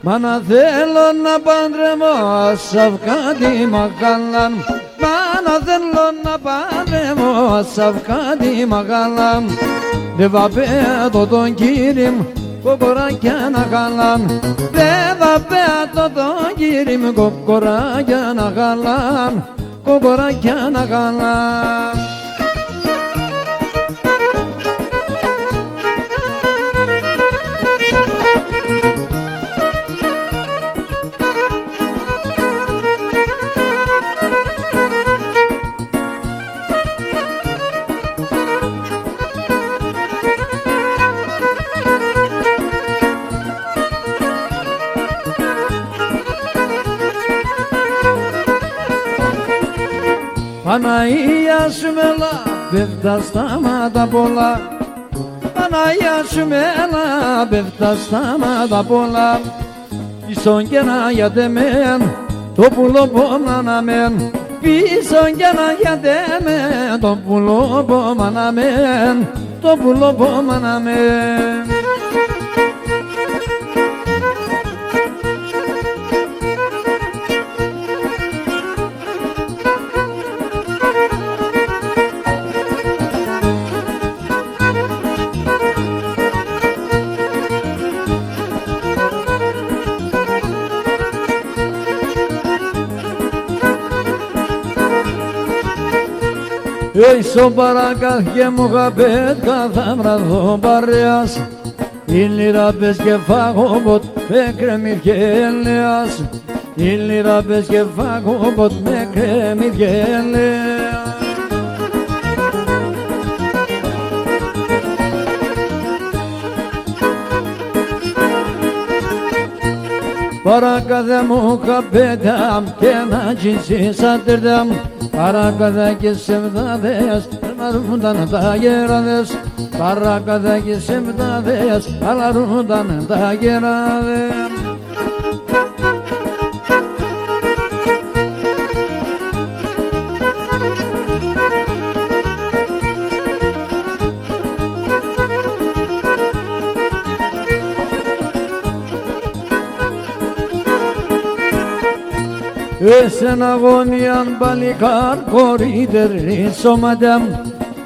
Μα να θέλω να παντρεύω σαυκάτι μαγάλαν, μα να θέλω να παντρεύω σαυκάτι μαγάλαν. Δε βαπέτω τον κύρι μου κοκοράκια να χαλάν, δε βαπέτω τον κύρι μου κοκοράκια να χαλάν, κοκοράκια να χαλάν. Παναγία σου μέλα, πέφτα στα μάτα πολλά. Παναγία σου μέλα, πέφτα στα μάτα πολλά. Πίσω και να γιατεμέν, το πουλό πόμαναμέν. Πίσω και να γιατεμέν, το πουλό πόμαναμέν, το πουλό πόμαναμέν. Ίσο παρακάθια μου χαπέτ καθά βραδό παρέας, η λίρα πες και φάγω ποτ με κρέμει γέλεας, η λίρα πες και φάγω ποτ με κρέμει γέλεας. Παρακάθια μου χαπέταμ και να τσισίσα τερταμ, παρακάθα και σεβδάδες, αλαρούνταν τα γεράδες. Παρακάθα και σεβδάδες, αλαρούνταν τα γεράδες. Εσένα αγωνίαν παλικάρ κορίτερη σώματα,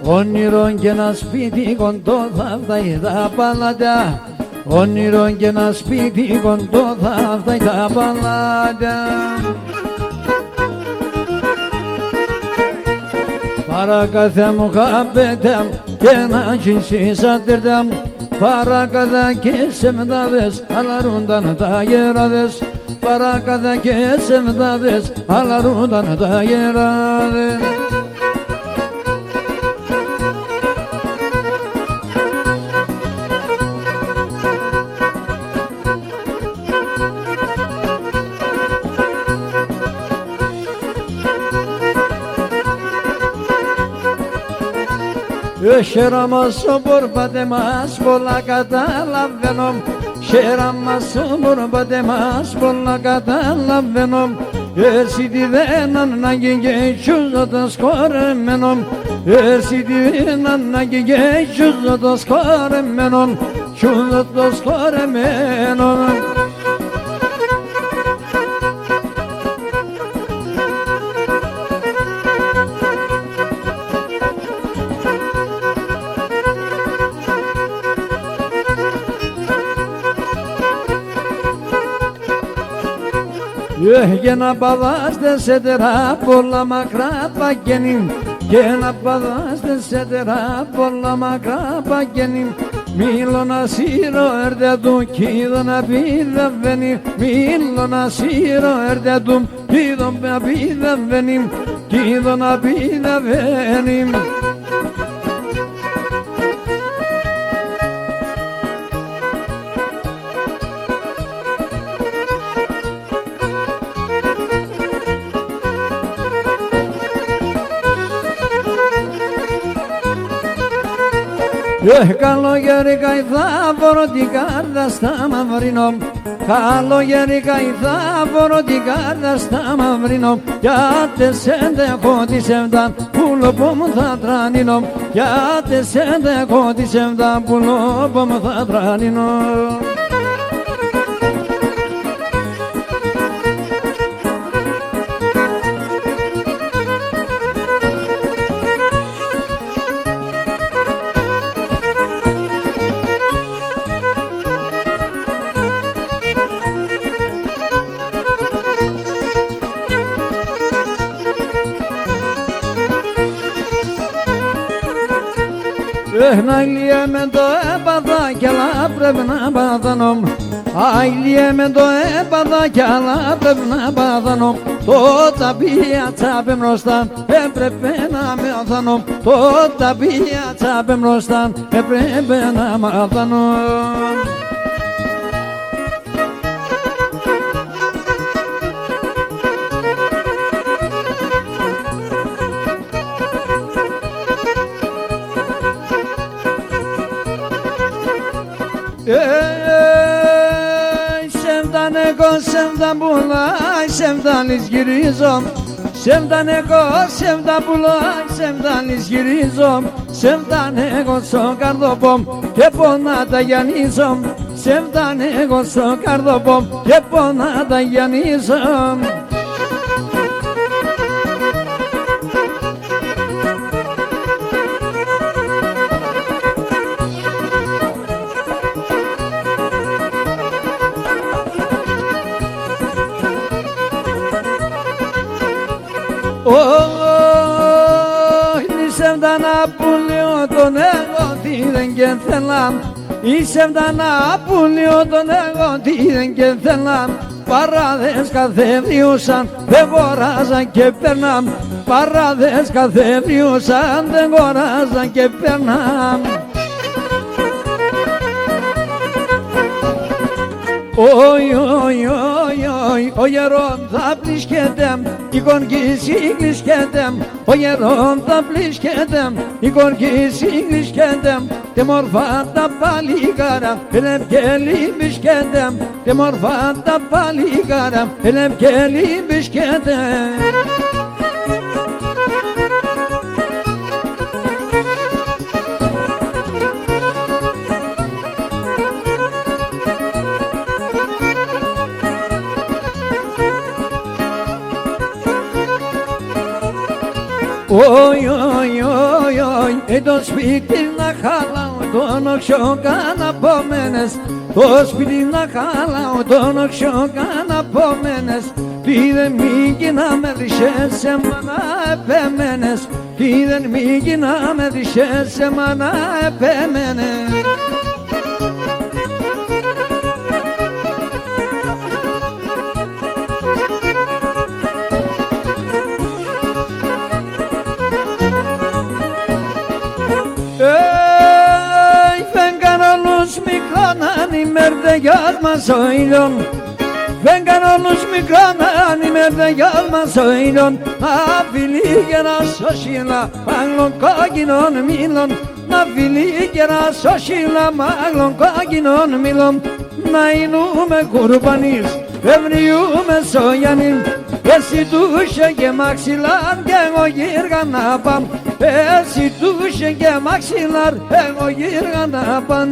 όνειρο και ένα σπίτι κοντό θα φτάει τα παλάτα, όνειρο και ένα σπίτι κοντό θα φτάει τα παλάτα. Παρακάθα μου χαπέτα και να τσισίσα τερτά, παρακάθα και σε μετάδες αλαρούνταν τα γεράδες. Παρακάθα και σε μετάδες αλαρούνταν τα γεράδες. Χέρα μας ο μπορπάτε μας πολλά καταλαβαίνω, χέρα μας ο μπορπάτε μας πολλά καταλαβαίνω. Εσύ τι δεν ανάγκη και ίσως το σκορεμένο, εσύ τι δεν ανάγκη και ίσως το σκορεμένο, ίσως το σκορεμένο. Και να παδάστε σε τερά πολλά μακρά παγγένει, και να παδάστε σε τερά πολλά μακρά παγγένει. Μίλω να σύρω έρτε του κι είδω να πηδαβαίνει, μίλω να σύρω έρτε του κι είδω να πηδαβαίνει, κι είδω να πηδαβαίνει. Καλογέρι καηθά φορώ την κάρτα στα μαυρινό, καλογέρι καηθά φορώ την κάρτα στα μαυρινό. Γιατί σε δέχω τη σεβδά πουλό που μου θα τρανίνω, γιατί σε δέχω τη σεβδά πουλό που μου θα τρανίνω. Ναγλιέμαι το έπαθα κι άλλα πρέπει να παθάνω. Αγλιέμαι το έπαθα κι άλλα πρέπει να παθάνω. Το ταπία τσάπε μπροστά έπρεπε να μαθάνω. Το ταπία τσάπε μπροστά έπρεπε να μαθάνω. Σεβδαν εγώ, σεβδαν πουλάει, σεβδανείς γυρίζω. Σεβδαν εγώ, σεβδαν πουλάει, σεβδανείς γυρίζω. Σεβδαν εγώ στο καρδοπό και πονά τα γιαννίζω. Σεβδαν εγώ στο καρδοπό και πονά τα γιαννίζω. Σεβδαν απουλio τον εγώ τι δεν και θέλα. Σεβδαν απουλio τον εγώ τι δεν και θέλα. Παράδες καθεβριούσαν δεν κοράζαν και περνάμ. Παράδες καθεβριούσαν δεν κοράζαν και περνάμ. Όι, όι, όι, όι, ο γερόν θα πλησκέται, η κορκίση γλυσκέται. Ο γερόν θα πλησκέται, η κορκίση γλυσκέται. Και μορφά τα παλικάρα, ελευκέλη μπισκέται. Και μορφά τα παλικάρα, ελευκέλη μπισκέται. Όι, όι, όι, όι, το σπίτι να χαλάω, τον οξιό καναπόμενες. Το σπίτι να χαλάω, τον οξιό καναπόμενες. Πήρε μήκη να με δυσές σε μάνα επέμενες. Πήρε μήκη να με δυσές σε μάνα επέμενες. Μερδεγιάς μας ο ήλιον. Βέγγαν όλους μικρόνα η μερδεγιάς μας ο ήλιον. Αφιλεί και να σωσίλα μάγλων κόκκινων μήλων. Να φιλεί και να σωσίλα μάγλων κόκκινων μήλων. Να εινούμε κουρπανείς, ευριούμε σογιανήν. Εσύ τούσε και μαξιλάρ και εγώ γύργα να παμ. Εσύ τούσε και μαξιλάρ εγώ γύργα να παμ.